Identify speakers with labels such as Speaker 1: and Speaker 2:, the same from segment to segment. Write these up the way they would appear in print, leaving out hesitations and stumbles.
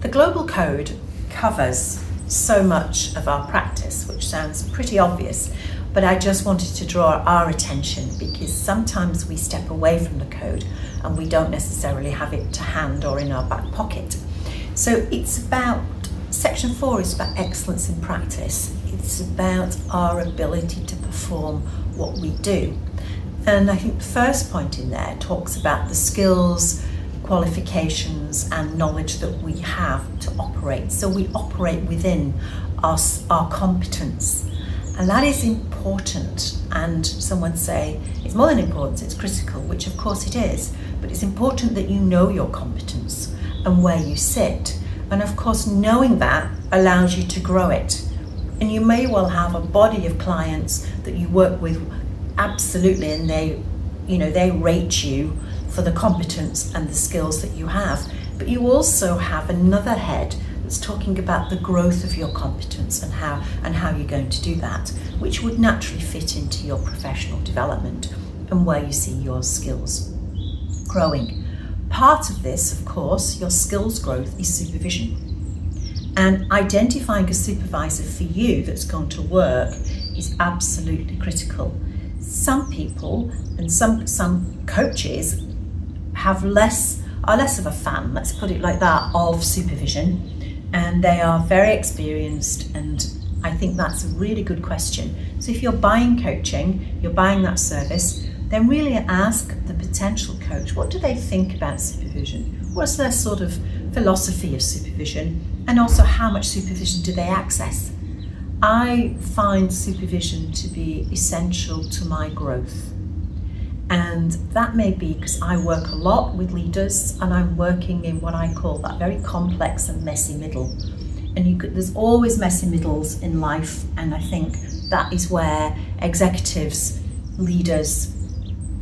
Speaker 1: The Global Code covers so much of our practice, which sounds pretty obvious, but I just wanted to draw our attention because sometimes we step away from the code and we don't necessarily have it to hand or in our back pocket. So it's about, section 4 is about excellence in practice. It's about our ability to perform what we do. And I think the first point in there talks about the skills, qualifications and knowledge that we have to operate. So we operate within our competence. And that is important, and some would say it's more than important, it's critical, which of course it is, but it's important that you know your competence and where you sit. And of course, knowing that allows you to grow it. And you may well have a body of clients that you work with absolutely, and they rate you for the competence and the skills that you have. But you also have another head that's talking about the growth of your competence and how you're going to do that, which would naturally fit into your professional development and where you see your skills growing. Part of this, of course, your skills growth is supervision. And identifying a supervisor for you that's going to work is absolutely critical. Some people and some coaches are less of a fan, let's put it like that, of supervision. And they are very experienced, and I think that's a really good question. So if you're buying coaching, you're buying that service, then really ask the potential coach, what do they think about supervision? What's their sort of philosophy of supervision? And also, how much supervision do they access? I find supervision to be essential to my growth. And that may be because I work a lot with leaders and I'm working in what I call that very complex and messy middle. And there's always messy middles in life, and I think that is where executives, leaders,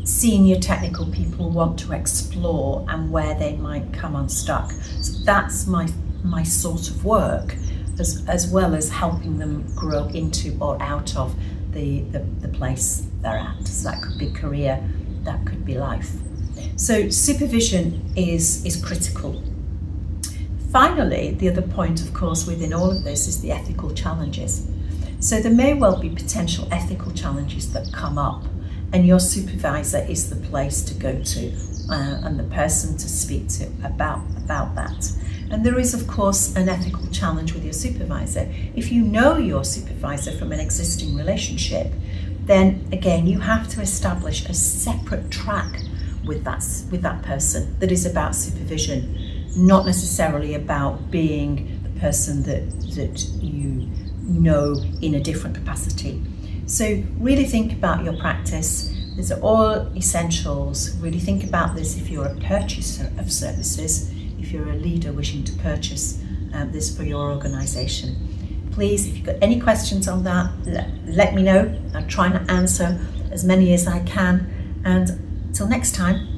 Speaker 1: senior technical people want to explore and where they might come unstuck. So that's my sort of work, as well as helping them grow into or out of the place they're at. So that could be career, that could be life. So supervision is critical. Finally, the other point, of course, within all of this is the ethical challenges. So there may well be potential ethical challenges that come up, and your supervisor is the place to go to and the person to speak to about that. And there is, of course, an ethical challenge with your supervisor. If you know your supervisor from an existing relationship, then again, you have to establish a separate track with that person that is about supervision, not necessarily about being the person that you know in a different capacity. So really think about your practice. These are all essentials. Really think about this if you're a purchaser of services, if you're a leader wishing to purchase this for your organisation. Please, if you've got any questions on that, let me know. I'll try and answer as many as I can. And until next time,